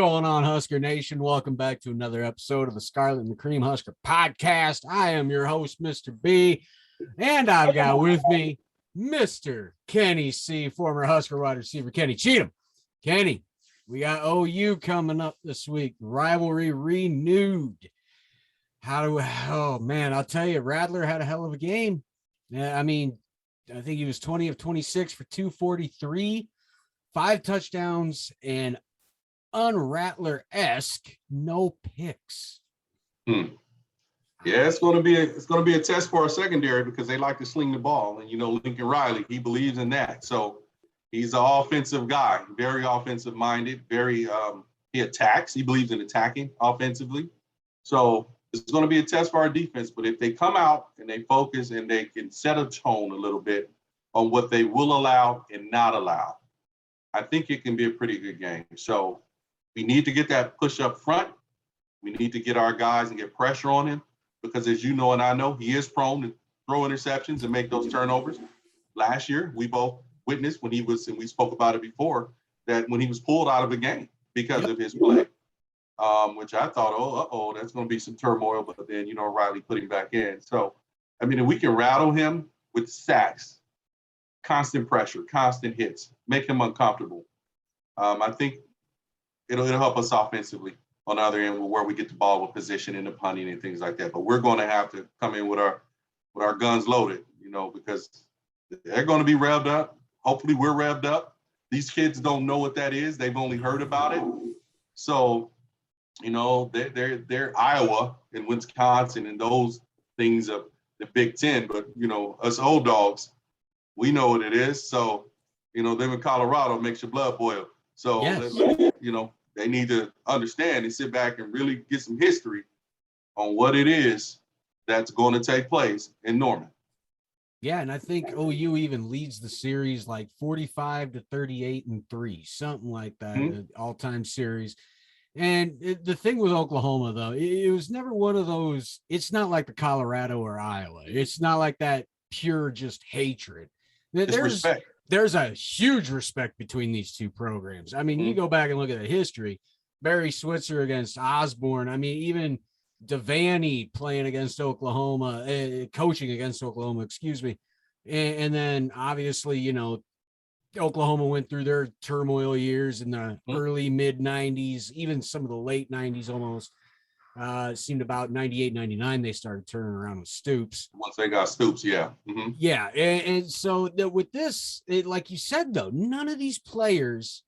going on, Husker Nation? Welcome back to another episode of the Scarlet and the Cream Husker podcast. I am your host, Mr. B, and I've got with me Mr. Kenny C, former Husker wide receiver Kenny Cheatham. Kenny, we got OU coming up this week. Rivalry renewed. Oh man, I'll tell you, Rattler had a hell of a game. I mean, I think he was 20 of 26 for 243, 5 touchdowns, and un-Rattler-esque no picks. Yeah, it's going to be a test for our secondary because they like to sling the ball, and Lincoln Riley, he believes in that. So he's an offensive guy, very offensive minded, very he attacks. He believes in attacking offensively. So it's going to be a test for our defense. But if they come out and they focus and they can set a tone a little bit on what they will allow and not allow, I think it can be a pretty good game. So we need to get that push up front. We need to get our guys and get pressure on him because, as you know and I know, he is prone to throw interceptions and make those turnovers. Last year, we both witnessed when he was, and we spoke about it before, that when he was pulled out of a game because of his play, which I thought, that's going to be some turmoil. But then, Riley put him back in. So, I mean, if we can rattle him with sacks, constant pressure, constant hits, make him uncomfortable, I think it'll help us offensively on the other end where we get the ball with position and the punting and things like that. But we're going to have to come in with our guns loaded, because they're going to be revved up. Hopefully we're revved up. These kids don't know what that is. They've only heard about it. So, they're Iowa and Wisconsin and those things of the Big Ten. But, us old dogs, we know what it is. So, them in Colorado makes your blood boil. So, yes. They need to understand and sit back and really get some history on what it is that's going to take place in Norman. Yeah, and I think OU even leads the series like 45 to 38-3, something like that, all-time series. And the thing with Oklahoma, though, it was never one of those. It's not like the Colorado or Iowa. It's not like that pure just hatred. It's respect. There's a huge respect between these two programs. I mean, you go back and look at the history. Barry Switzer against Osborne. I mean, even Devaney playing against Oklahoma, coaching against Oklahoma, excuse me. And then obviously, Oklahoma went through their turmoil years in the early mid 90s, even some of the late 90s almost. It seemed about 98, 99, they started turning around with Stoops. Once they got Stoops, yeah. Mm-hmm. Yeah, and so with this, like you said, though, none of these players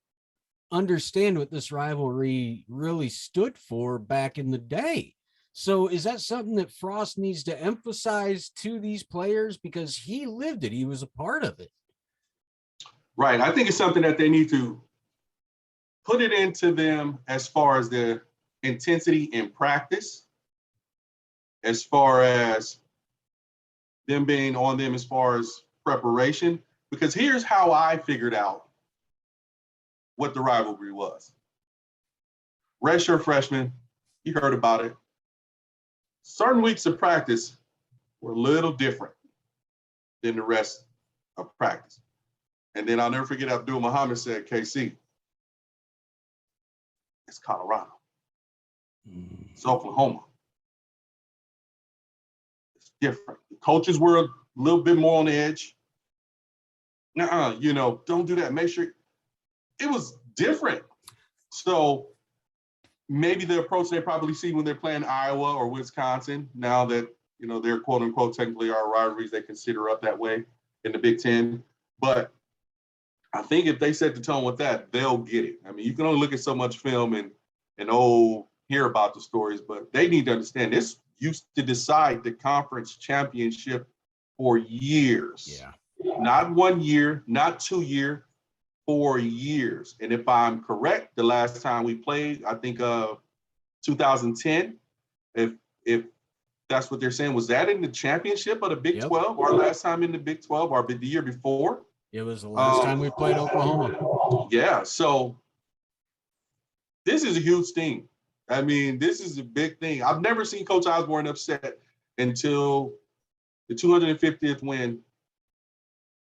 understand what this rivalry really stood for back in the day. So is that something that Frost needs to emphasize to these players? Because he lived it. He was a part of it. Right. I think it's something that they need to put it into them as far as the intensity in practice, as far as them being on them as far as preparation, because here's how I figured out what the rivalry was. Redshirt freshman, you heard about it. Certain weeks of practice were a little different than the rest of practice. And then I'll never forget Abdul Muhammad said, KC, it's Colorado. It's Oklahoma. It's different. The coaches were a little bit more on the edge. Don't do that. Make sure it was different. So maybe the approach they probably see when they're playing Iowa or Wisconsin, now that, they're quote unquote technically our rivalries, they consider up that way in the Big Ten. But I think if they set the tone with that, they'll get it. I mean, you can only look at so much film and hear about the stories, but they need to understand this used to decide the conference championship for years. Yeah. Not 1 year, not 2 years, 4 years. And if I'm correct, the last time we played, I think 2010, if that's what they're saying, was that in the championship of the Big 12? Our last time in the Big 12 or the year before? It was the last time we played Oklahoma. Yeah, so this is a huge thing. I mean, this is a big thing. I've never seen Coach Osborne upset until the 250th win, if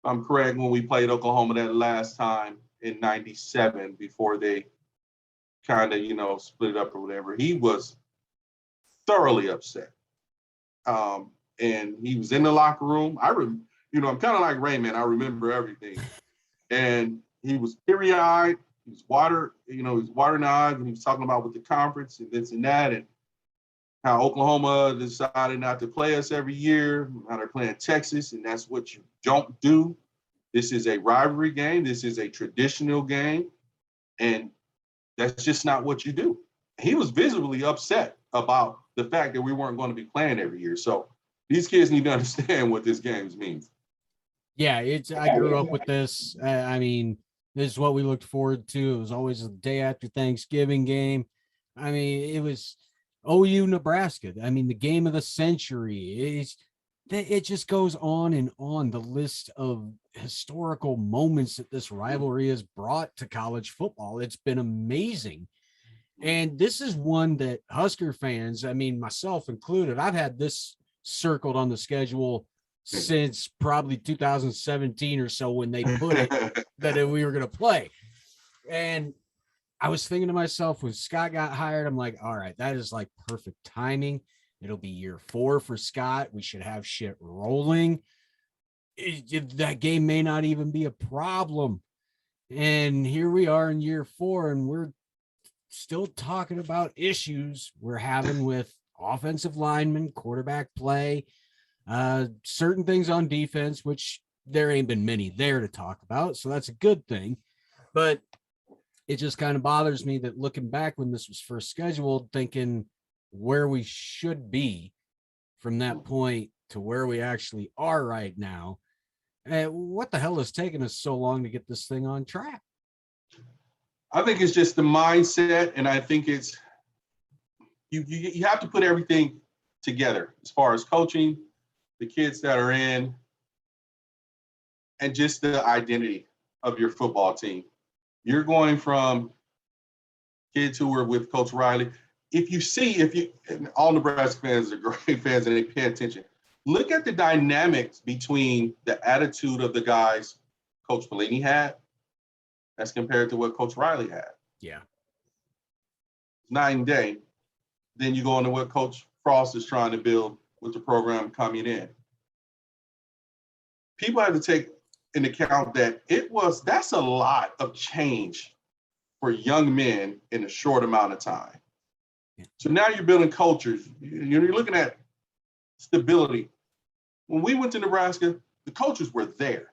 I'm correct, when we played Oklahoma that last time in 97 before they kind of, split it up or whatever. He was thoroughly upset. And he was in the locker room. I'm kind of like Raymond. I remember everything. And he was teary-eyed. He was watering eyes, and he was talking about with the conference and this and that, and how Oklahoma decided not to play us every year, how they're playing Texas, and that's what you don't do. This is a rivalry game. This is a traditional game, and that's just not what you do. He was visibly upset about the fact that we weren't going to be playing every year. So these kids need to understand what this game means. Yeah, I grew up with this. I mean, this is what we looked forward to. It was always the day after Thanksgiving game. I mean, it was OU Nebraska. I mean, the game of the century. It just goes on and on. The list of historical moments that this rivalry has brought to college football. It's been amazing. And this is one that Husker fans, I mean, myself included, I've had this circled on the schedule since probably 2017 or so when they put it that we were going to play. And I was thinking to myself, when Scott got hired, I'm like, all right, that is like perfect timing. It'll be year 4 for Scott. We should have shit rolling. That game may not even be a problem. And here we are in year 4, and we're still talking about issues we're having with offensive linemen, quarterback play, certain things on defense, which there ain't been many there to talk about. So that's a good thing. But it just kind of bothers me that looking back when this was first scheduled, thinking where we should be from that point to where we actually are right now. What the hell has taken us so long to get this thing on track? I think it's just the mindset, and I think it's you have to put everything together as far as coaching, the kids that are in, and just the identity of your football team. You're going from kids who were with Coach Riley. And all Nebraska fans are great fans and they pay attention. Look at the dynamics between the attitude of the guys Coach Pelini had as compared to what Coach Riley had. Yeah. Night and day. Then you go into what Coach Frost is trying to build with the program coming in. People have to take into account that that's a lot of change for young men in a short amount of time. Yeah. So now you're building cultures. You're looking at stability. When we went to Nebraska, the coaches were there.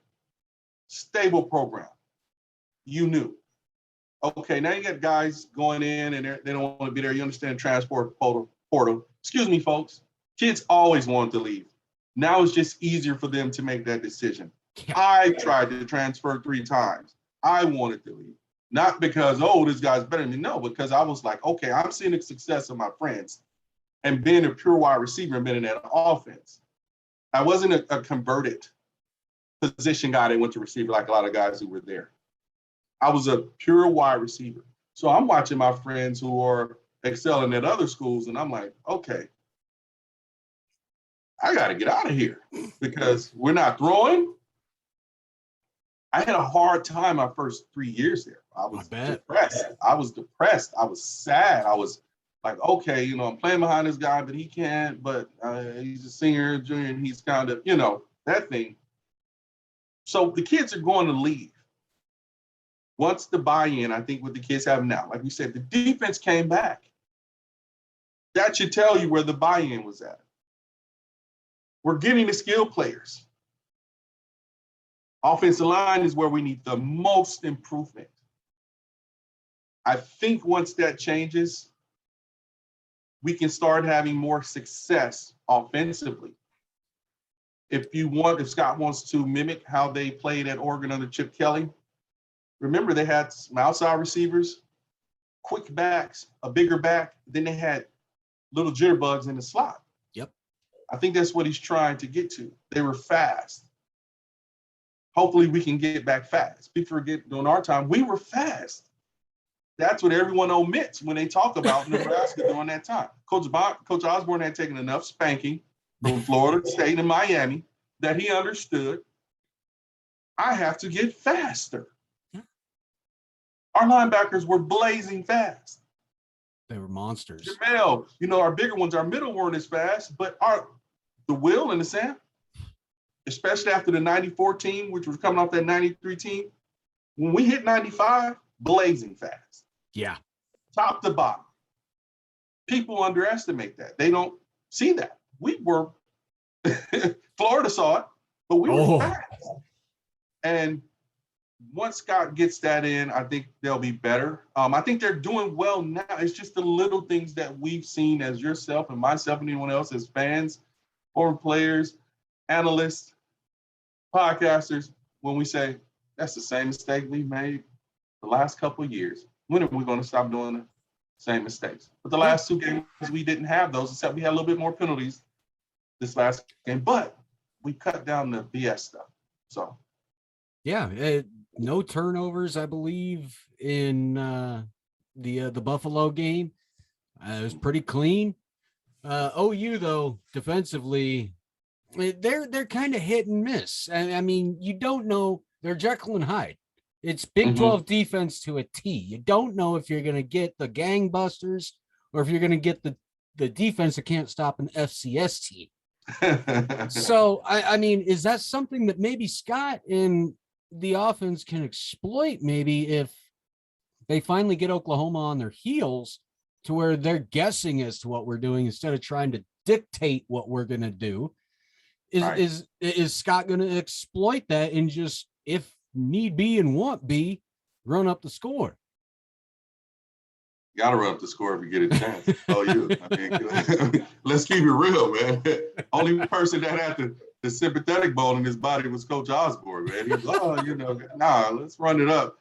Stable program. You knew. Okay, now you got guys going in and they don't want to be there. You understand transport portal. Excuse me, folks. Kids always want to leave. Now it's just easier for them to make that decision. Yeah. I tried to transfer 3 times. I wanted to leave. Not because, this guy's better than me. No, because I was like, okay, I'm seeing the success of my friends and being a pure wide receiver and being in that offense. I wasn't a converted position guy that went to receiver like a lot of guys who were there. I was a pure wide receiver. So I'm watching my friends who are excelling at other schools, and I'm like, okay, I got to get out of here because we're not throwing. I had a hard time my first 3 years there. I was depressed. I was sad. I was like, okay, I'm playing behind this guy, but he can't. But he's a senior, junior, and he's kind of, that thing. So the kids are going to leave. Once the buy-in, I think what the kids have now, like we said, the defense came back. That should tell you where the buy-in was at. We're getting the skill players. Offensive line is where we need the most improvement. I think once that changes, we can start having more success offensively. If Scott wants to mimic how they played at Oregon under Chip Kelly, remember they had some outside receivers, quick backs, a bigger back, then they had little jitterbugs in the slot. Yep. I think that's what he's trying to get to. They were fast. Hopefully we can get back fast. People forget during our time, we were fast. That's what everyone omits when they talk about Nebraska during that time. Coach Osborne had taken enough spanking from Florida State and Miami that he understood, I have to get faster. Our linebackers were blazing fast. They were monsters. Jamel, our bigger ones, our middle weren't as fast, but the Will and the Sam, especially after the 94 team, which was coming off that 93 team, when we hit 95, blazing fast. Yeah. Top to bottom. People underestimate that. They don't see that. We were, Florida saw it, but we were fast. And once Scott gets that in, I think they'll be better. I think they're doing well now. It's just the little things that we've seen as yourself and myself and anyone else as fans, former players, analysts, podcasters, when we say, that's the same mistake we made the last couple of years. When are we going to stop doing the same mistakes? But the last two games, we didn't have those, except we had a little bit more penalties this last game. But we cut down the BS stuff. So. Yeah, no turnovers, I believe, in the Buffalo game. It was pretty clean. OU though, defensively, they're kind of hit and miss. And I mean, you don't know. They're Jekyll and Hyde. It's Big 12 defense to a T. You don't know if you're going to get the gangbusters or if you're going to get the defense that can't stop an FCS team. So I mean, is that something that maybe Scott in the offense can exploit, maybe if they finally get Oklahoma on their heels to where they're guessing as to what we're doing instead of trying to dictate what we're going to do? Is Scott going to exploit that and just, if need be and want be, run up the score? You got to run up the score if you get a chance. I mean, let's keep it real, man. Only person that had the sympathetic bone in his body was Coach Osborne, man. He was, let's run it up,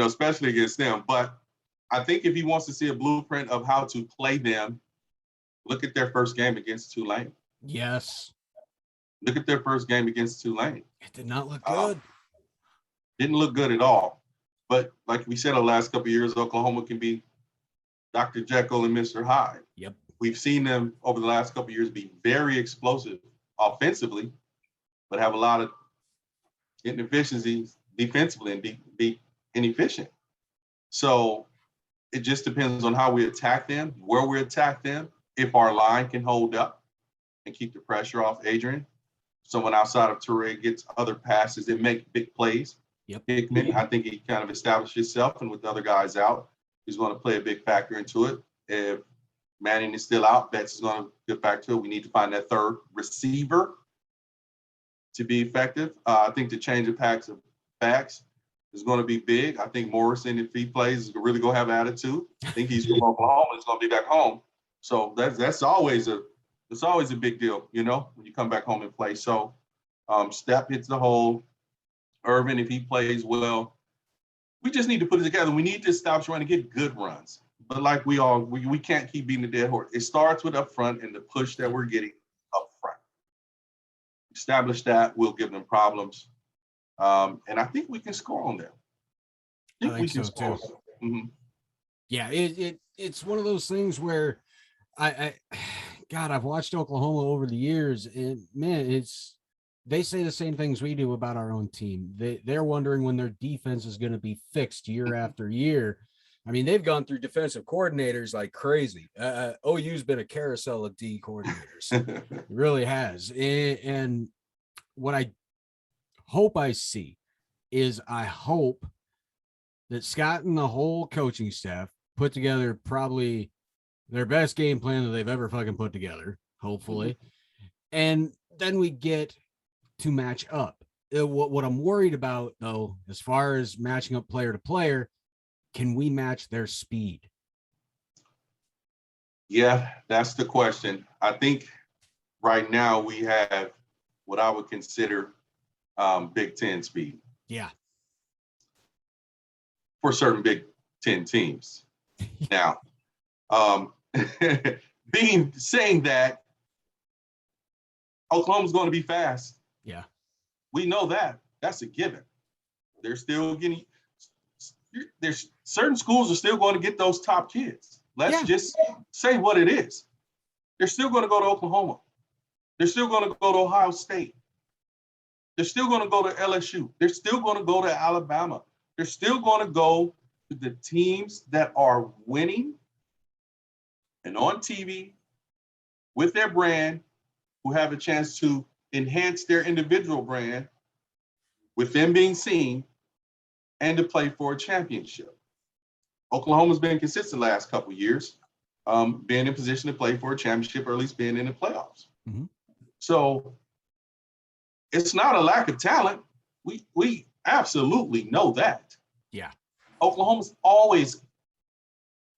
especially against them. But I think if he wants to see a blueprint of how to play them, look at their first game against Tulane. Yes. Look at their first game against Tulane. It did not look good. Didn't look good at all. But like we said, the last couple of years, Oklahoma can be Dr. Jekyll and Mr. Hyde. Yep. We've seen them over the last couple of years be very explosive offensively, but have a lot of inefficiencies defensively and be inefficient. So it just depends on how we attack them, where we attack them, if our line can hold up and keep the pressure off Adrian. Someone outside of Toure gets other passes and make big plays. Yep. Hickman, I think he kind of established himself, and with the other guys out, he's going to play a big factor into it. If Manning is still out, Betts is going to get back to it. We need to find that third receiver to be effective. I think the change of backs is going to be big. I think Morrison, if he plays, is really going to have attitude. I think he's from Oklahoma. He's going to be back home. So that's always a big deal, when you come back home and play. So Step hits the hole. Irvin, if he plays well, we just need to put it together. We need to stop trying to get good runs. But like we can't keep beating the dead horse. It starts with up front and the push that we're getting up front. Establish that, we'll give them problems. And I think we can score on them. I think so too. Mm-hmm. Yeah, it's one of those things where I've watched Oklahoma over the years, and man, they say the same things we do about our own team. They're wondering when their defense is going to be fixed year after year. I mean, they've gone through defensive coordinators like crazy. OU's been a carousel of D coordinators. It really has. And what I hope I see is I hope that Scott and the whole coaching staff put together probably their best game plan that they've ever fucking put together, hopefully. And then we get to match up. What I'm worried about, though, as far as matching up player to player, can we match their speed? Yeah, that's the question. I think right now we have what I would consider Big Ten speed. Yeah. For certain Big Ten teams. Now, saying that, Oklahoma's going to be fast. Yeah. We know that. That's a given. There's certain schools are still going to get those top kids. Let's just say what it is. They're still going to go to Oklahoma. They're still going to go to Ohio State. They're still going to go to LSU. They're still going to go to Alabama. They're still going to go to the teams that are winning and on TV with their brand, who have a chance to enhance their individual brand with them being seen and to play for a championship. Oklahoma's been consistent the last couple of years, being in position to play for a championship or at least being in the playoffs. Mm-hmm. So it's not a lack of talent. We absolutely know that. Yeah. Oklahoma's always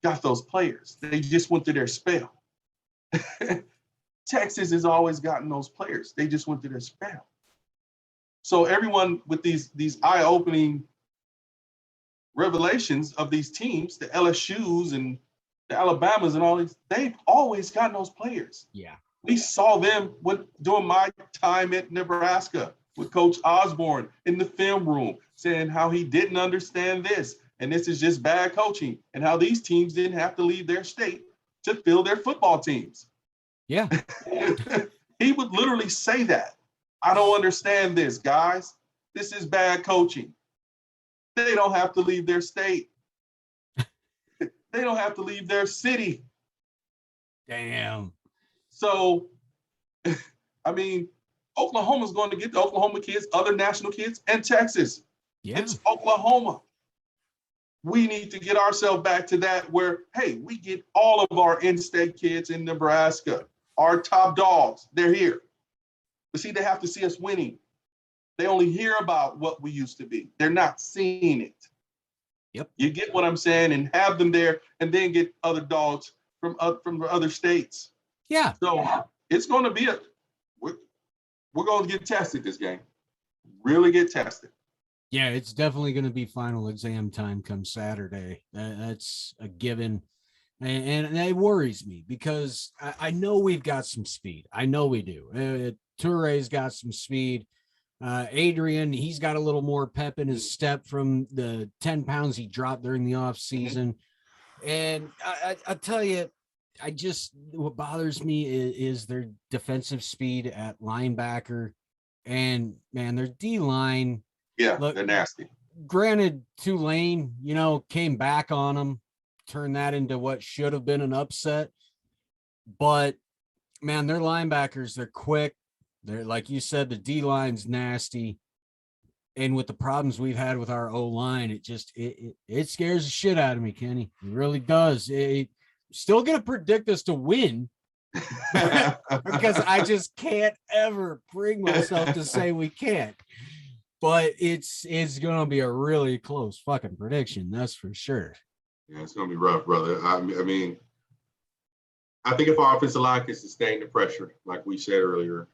got those players. They just went through their spell. Texas has always gotten those players. They just went through their spell. So everyone with these eye-opening revelations of these teams, the LSUs and the Alabamas and all these, they've always gotten those players. Yeah. We saw them during my time at Nebraska with Coach Osborne in the film room saying how he didn't understand this and this is just bad coaching and how these teams didn't have to leave their state to fill their football teams. Yeah. He would literally say that. I don't understand this, guys. This is bad coaching. They don't have to leave their state. They don't have to leave their city. Damn. So, I mean, Oklahoma's going to get the Oklahoma kids, other national kids, and Texas. Yeah. It's Oklahoma. We need to get ourselves back to that where, hey, we get all of our in-state kids in Nebraska, our top dogs, they're here. But see, they have to see us winning. They only hear about what we used to be. They're not seeing it. Yep. You get what I'm saying, and have them there, and then get other dogs from the other states. Yeah. So it's going to be we're going to get tested this game. Really get tested. Yeah, it's definitely going to be final exam time come Saturday. That's a given. And it worries me because I know we've got some speed. I know we do. Touré's got some speed. Adrian, he's got a little more pep in his step from the 10 pounds he dropped during the off season. And I tell you, what bothers me is their defensive speed at linebacker and man, their D line. Yeah, look, they're nasty. Granted, Tulane, came back on them, turned that into what should have been an upset. But man, their linebackers, they're quick. They're, like you said, the D line's nasty. And with the problems we've had with our O line, it scares the shit out of me, Kenny. It really does. Still gonna predict us to win because I just can't ever bring myself to say we can't. But it's gonna be a really close fucking prediction, that's for sure. Yeah, it's gonna be rough, brother. I mean, I think if our offensive line can sustain the pressure, like we said earlier,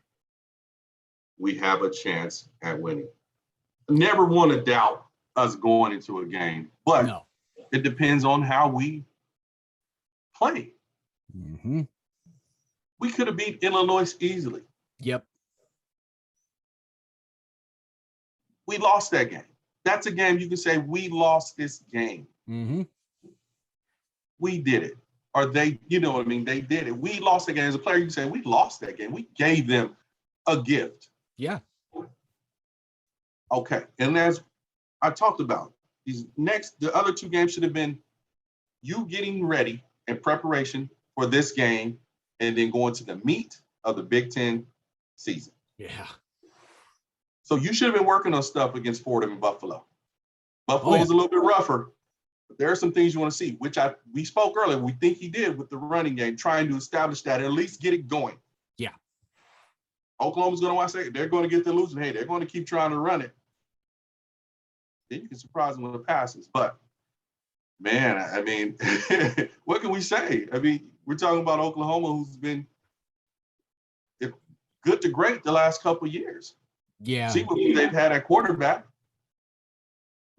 we have a chance at winning. Never want to doubt us going into a game, but no. It depends on how we play. Mm-hmm. We could have beat Illinois easily. Yep. We lost that game. That's a game you can say we lost this game. Mm-hmm. We did it. Or they, you know what I mean? They did it. We lost the game. As a player, you can say we lost that game. We gave them a gift. Yeah. Okay. And as I talked about, the other two games should have been you getting ready in preparation for this game and then going to the meat of the Big Ten season. Yeah. So you should have been working on stuff against Fordham and Buffalo. Buffalo was a little bit rougher, but there are some things you want to see, which we spoke earlier. We think he did with the running game, trying to establish that, at least get it going. Yeah. Oklahoma's going to watch that. They're going to get the losing. Hey, they're going to keep trying to run it. Then you can surprise them with the passes. But, man, I mean, what can we say? I mean, we're talking about Oklahoma, who's been good to great the last couple of years. Yeah. See what they've had at quarterback.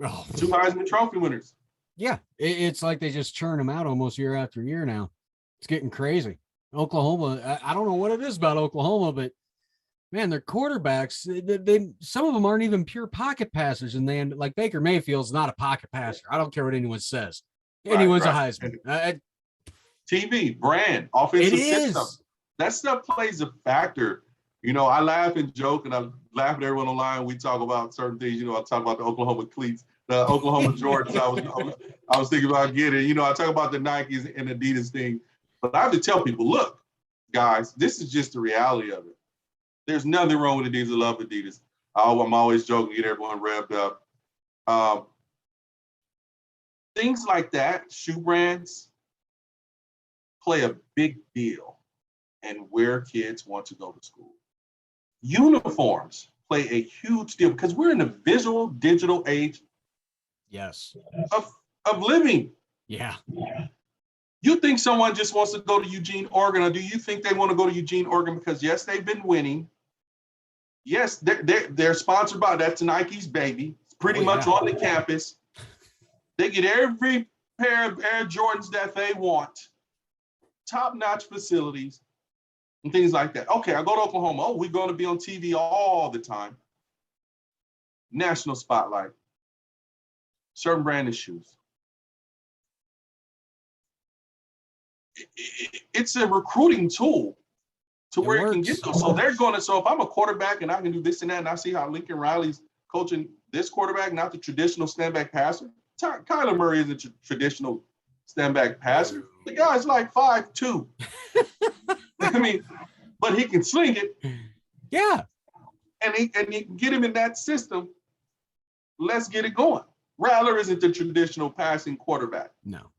Oh. 2 Heisman Trophy winners. Yeah. It's like they just churn them out almost year after year now. It's getting crazy. Oklahoma, I don't know what it is about Oklahoma, but man, their quarterbacks, they some of them aren't even pure pocket passers, and they like Baker Mayfield's not a pocket passer. I don't care what anyone says. Anyone's a Heisman. TV, brand, offensive system. That stuff plays a factor. I laugh and joke, and I laugh at everyone online. We talk about certain things. I talk about the Oklahoma cleats, the Oklahoma Jordans. I was thinking about getting. I talk about the Nikes and Adidas thing. But I have to tell people, look, guys, this is just the reality of it. There's nothing wrong with Adidas. I love Adidas. I'm always joking, get everyone revved up. Things like that, shoe brands, play a big deal in where kids want to go to school. Uniforms play a huge deal because we're in a visual, digital age Yes. of living. Yeah. You think someone just wants to go to Eugene, Oregon, or do you think they want to go to Eugene, Oregon because, yes, they've been winning. Yes, they're sponsored by, that's Nike's baby. It's pretty much on the campus. They get every pair of Air Jordans that they want. Top-notch facilities and things like that. Okay, I go to Oklahoma. Oh, we're going to be on TV all the time. National spotlight. Certain brand of shoes. It's a recruiting tool to where it can get those. So they're going to, so if I'm a quarterback and I can do this and that, and I see how Lincoln Riley's coaching this quarterback, not the traditional stand-back passer. Kyler Murray is a traditional stand-back passer. The guy's like 5'2". I mean, but he can sling it. Yeah. And he can get him in that system. Let's get it going. Rattler isn't the traditional passing quarterback. No.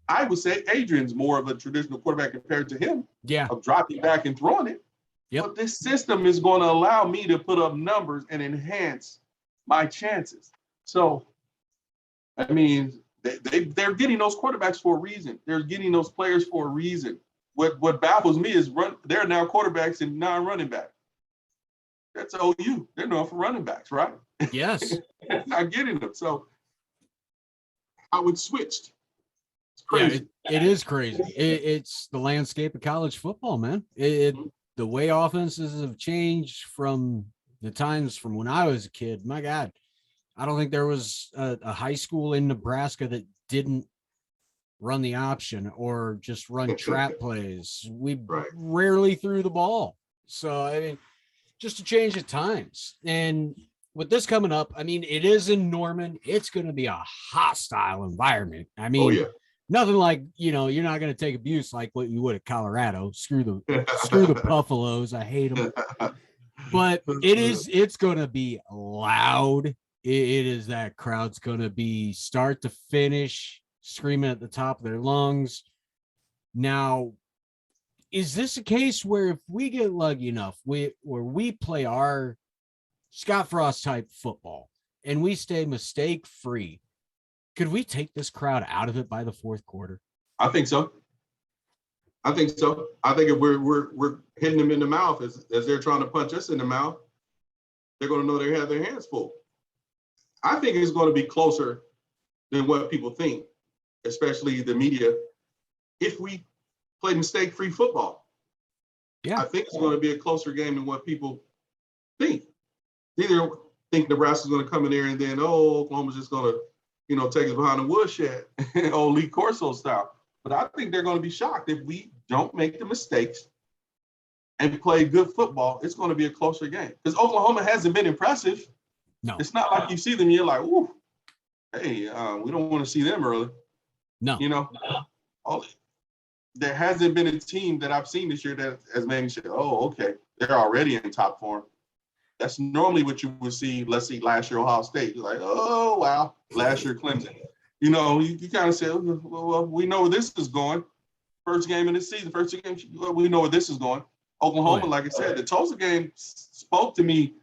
I would say Adrian's more of a traditional quarterback compared to him. Yeah. Of dropping back and throwing it. Yep. But this system is going to allow me to put up numbers and enhance my chances. So, I mean, they're getting those quarterbacks for a reason. They're getting those players for a reason. What baffles me is they're now quarterbacks and non-running back. That's OU. They're known for running backs, right? Yes. Not getting them. So I would switch. It's crazy. Yeah, it is crazy. It's the landscape of college football, man. The way offenses have changed from the times from when I was a kid. My God, I don't think there was a high school in Nebraska that didn't run the option or just run trap plays. We rarely threw the ball. So, I mean, just a change of times. And with this coming up, I mean, it is in Norman. It's going to be a hostile environment. I mean, nothing like, you're not going to take abuse like what you would at Colorado. Screw the Buffaloes. I hate them. But it's going to be loud. It is that crowd's going to be start to finish screaming at the top of their lungs. Now, is this a case where if we get lucky enough, where we play our Scott Frost type football and we stay mistake free, could we take this crowd out of it by the fourth quarter? I think so. I think if we're hitting them in the mouth as they're trying to punch us in the mouth, they're going to know they have their hands full. I think it's going to be closer than what people think, especially the media, if we play mistake-free football. Yeah, I think it's going to be a closer game than what people think. They either think Nebraska's going to come in there and then, Oklahoma's just going to, take us behind the woodshed, Lee Corso style. But I think they're going to be shocked if we don't make the mistakes and play good football. It's going to be a closer game because Oklahoma hasn't been impressive. No, it's not like you see them, you're like, ooh, hey, we don't want to see them early. No, there hasn't been a team that I've seen this year that has made me say, okay, they're already in top form. That's normally what you would see, let's see, last year Ohio State. You're like, oh, wow, last year Clemson. You kind of say, well, we know where this is going. First game of the season, first two games, we know where this is going. Oklahoma, like I said, the Tulsa game spoke to me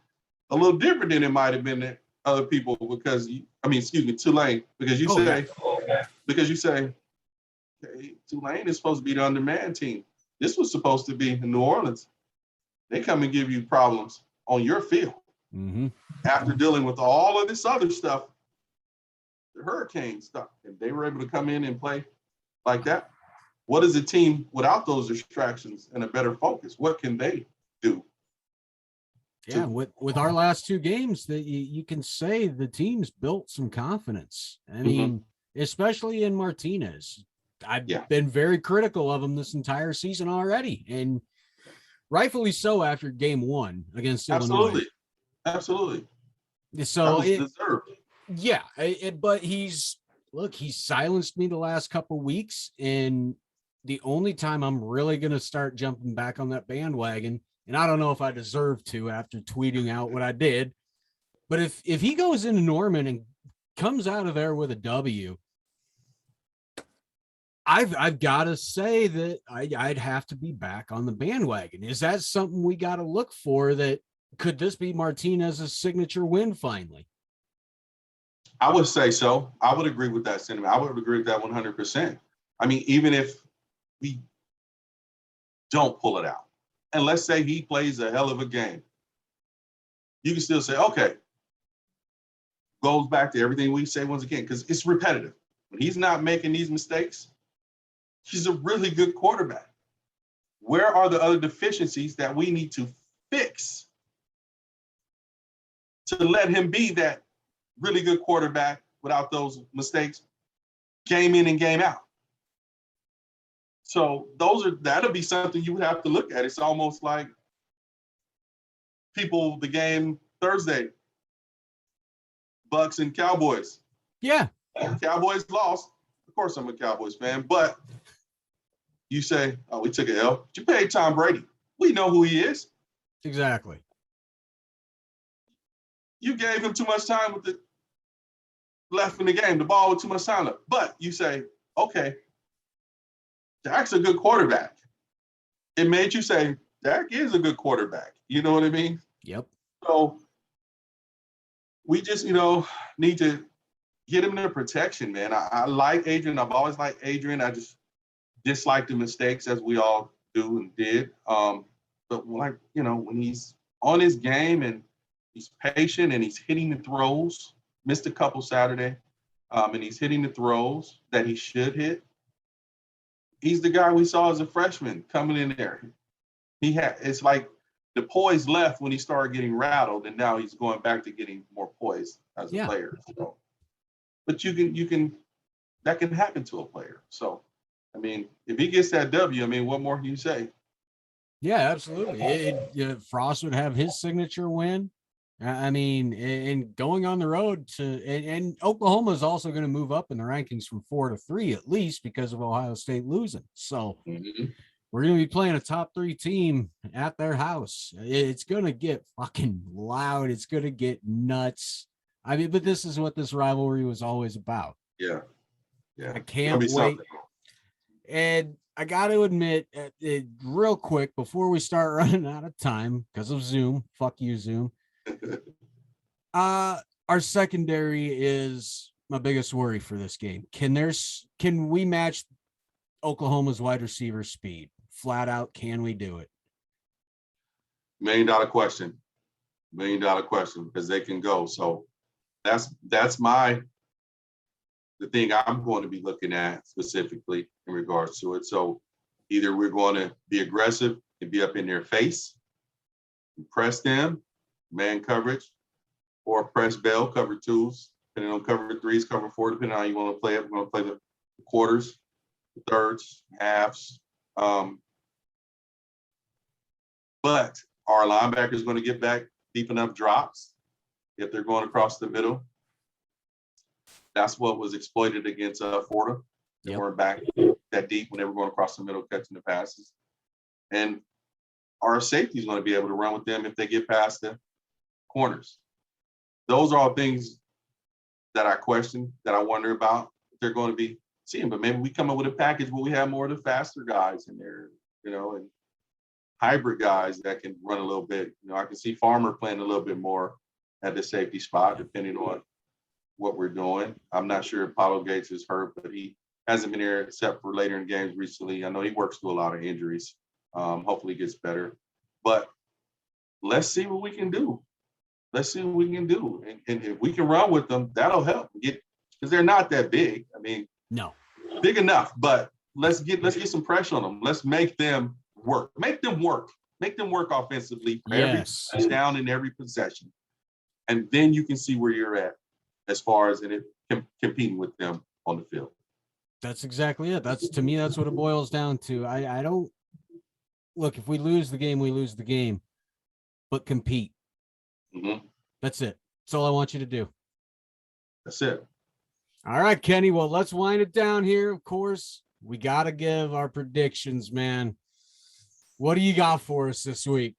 a little different than it might have been to other people because, Tulane, because you say, okay, Tulane is supposed to be the undermanned team. This was supposed to be in New Orleans. They come and give you problems on your field after dealing with all of this other stuff, the hurricane stuff, and they were able to come in and play like that. What is a team without those distractions and a better focus? What can they do? Yeah, with our last two games, that you can say the team's built some confidence. I mean, especially in Martinez. I've been very critical of him this entire season already, and rightfully so after game one against Illinois. Absolutely. So deserved. Yeah, but he's silenced me the last couple of weeks, and the only time I'm really going to start jumping back on that bandwagon, and I don't know if I deserve to after tweeting out what I did, but if he goes into Norman and comes out of there with a W, I've got to say that I'd have to be back on the bandwagon. Is that something we got to look for? That could this be Martinez's signature win finally? I would say so. I would agree with that sentiment. I would agree with that 100%. I mean, even if we don't pull it out, and let's say he plays a hell of a game, you can still say, okay, goes back to everything we say once again, because it's repetitive. When he's not making these mistakes, he's a really good quarterback. Where are the other deficiencies that we need to fix to let him be that really good quarterback without those mistakes, game in and game out? So that'll be something you would have to look at. It's almost like the game Thursday, Bucks and Cowboys. Yeah. Cowboys lost. Of course I'm a Cowboys fan, but you say, oh, we took an L. But you paid Tom Brady. We know who he is. Exactly. You gave him too much time with the left in the game, the ball with too much time left. But you say, okay, Dak's a good quarterback. It made you say, Dak is a good quarterback. You know what I mean? Yep. So we just, need to get him the protection, man. I like Adrian. I've always liked Adrian. I just dislike the mistakes, as we all do and did. But when he's on his game and he's patient and he's hitting the throws, missed a couple Saturday, and he's hitting the throws that he should hit. He's the guy we saw as a freshman coming in there. It's like the poise left when he started getting rattled, and now he's going back to getting more poise as a player. So, but that can happen to a player. So, I mean, if he gets that W, what more can you say? Yeah, absolutely. Frost would have his signature win. And going on the road and Oklahoma is also going to move up in the rankings from 4 to 3, at least because of Ohio State losing. So we're going to be playing a top 3 team at their house. It's going to get fucking loud. It's going to get nuts. But this is what this rivalry was always about. Yeah. I can't wait. Something. And I got to admit, real quick, before we start running out of time because of Zoom, fuck you, Zoom. Our secondary is my biggest worry for this game. Can we match Oklahoma's wide receiver speed? Flat out, can we do it? $1 million question. $1 million question, because they can go. So that's the thing I'm going to be looking at specifically in regards to it. So either we're going to be aggressive and be up in their face, press them, man coverage, or press bell, cover 2s, depending on cover 3s, cover 4, depending on how you want to play it. We're going to play the quarters, the thirds, halves. But our linebacker is going to get back deep enough drops if they're going across the middle. That's what was exploited against Florida. They weren't back that deep when they were going across the middle, catching the passes. And our safety is going to be able to run with them if they get past the corners. Those are all things that I question, that I wonder about if they're going to be seeing. But maybe we come up with a package where we have more of the faster guys in there, and hybrid guys that can run a little bit. I can see Farmer playing a little bit more at the safety spot, depending on what we're doing. I'm not sure if Paulo Gates is hurt, but he hasn't been here except for later in games recently. I know he works through a lot of injuries. Hopefully he gets better. But let's see what we can do. Let's see what we can do. And if we can run with them, that'll help. Because they're not that big. No. Big enough, but let's get some pressure on them. Let's make them work. Make them work. Make them work offensively for every touchdown in every possession. And then you can see where you're at as far as competing with them on the field. That's exactly it. To me, that's what it boils down to. I don't look, if we lose the game, we lose the game, but compete. Mm-hmm. That's it. That's all I want you to do. That's it. All right, Kenny. Well, let's wind it down here. Of course, we got to give our predictions, man. What do you got for us this week?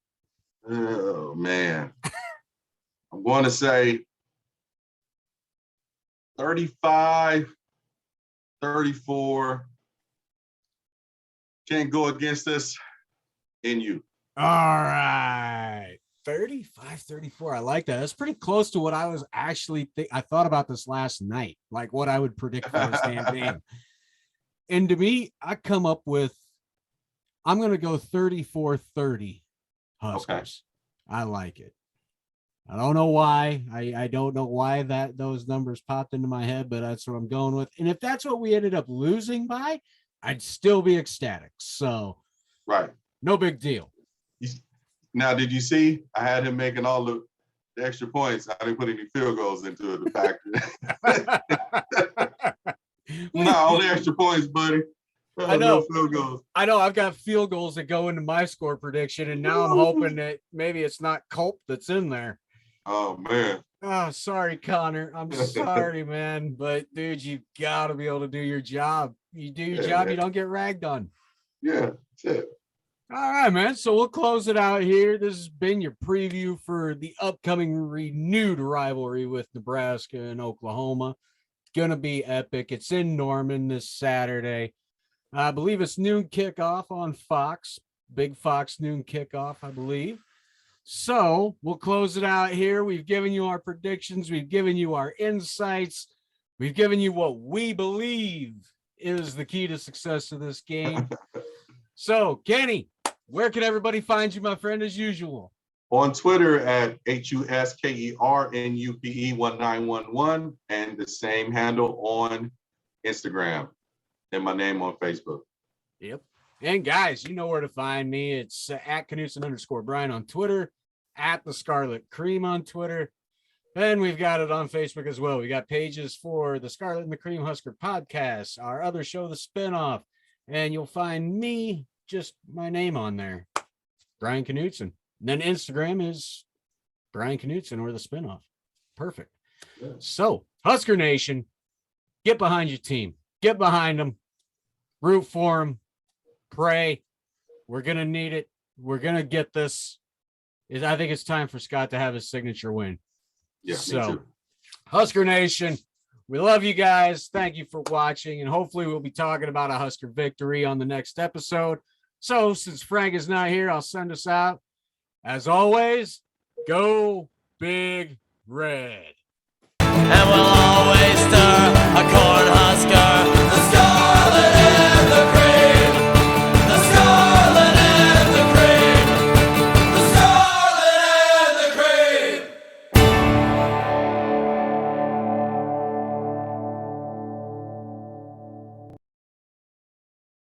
Oh, man. I'm going to say 35, 34. Can't go against us. NU. All right. 35-34. I like that. That's pretty close to what I was actually I thought about this last night, like what I would predict for this damn game. And to me, I come up with I'm going to go 34-30 Huskers. Okay. I like it. I don't know why. I don't know why those numbers popped into my head, but that's what I'm going with. And if that's what we ended up losing by, I'd still be ecstatic. So, right. No big deal. Now, did you see? I had him making all the extra points. I didn't put any field goals into it, the factor. No, all the extra points, buddy. I know. No field goals. I know. I've got field goals that go into my score prediction, and now I'm hoping that maybe it's not Culp that's in there. Oh, man. Oh, sorry, Connor. I'm sorry, man. But, dude, you got to be able to do your job. You do your job, man. You don't get ragged on. Yeah, that's it. All right, man. So we'll close it out here. This has been your preview for the upcoming renewed rivalry with Nebraska and Oklahoma. It's going to be epic. It's in Norman this Saturday. I believe it's noon kickoff on Fox. Big Fox noon kickoff, I believe. So we'll close it out here. We've given you our predictions. We've given you our insights. We've given you what we believe is the key to success of this game. So, Kenny, where can everybody find you, my friend, as usual? On Twitter at HUSKERNUPE1911 and the same handle on Instagram and my name on Facebook. Yep. And guys, you know where to find me. It's at Knutson_Brian on Twitter, at the Scarlet Cream on Twitter. And we've got it on Facebook as well. We got pages for the Scarlet and the Cream Husker podcast, our other show, The Spinoff. And you'll find me, just my name on there, Brian Knutson. And then Instagram is Brian Knutson or The Spinoff. Perfect. Yeah. So, Husker Nation, get behind your team. Get behind them. Root for them. Pray. We're going to need it. We're going to get this. I think it's time for Scott to have his signature win. Yeah, so, Husker Nation, we love you guys. Thank you for watching. And hopefully we'll be talking about a Husker victory on the next episode. So, since Frank is not here, I'll send us out. As always, go Big Red.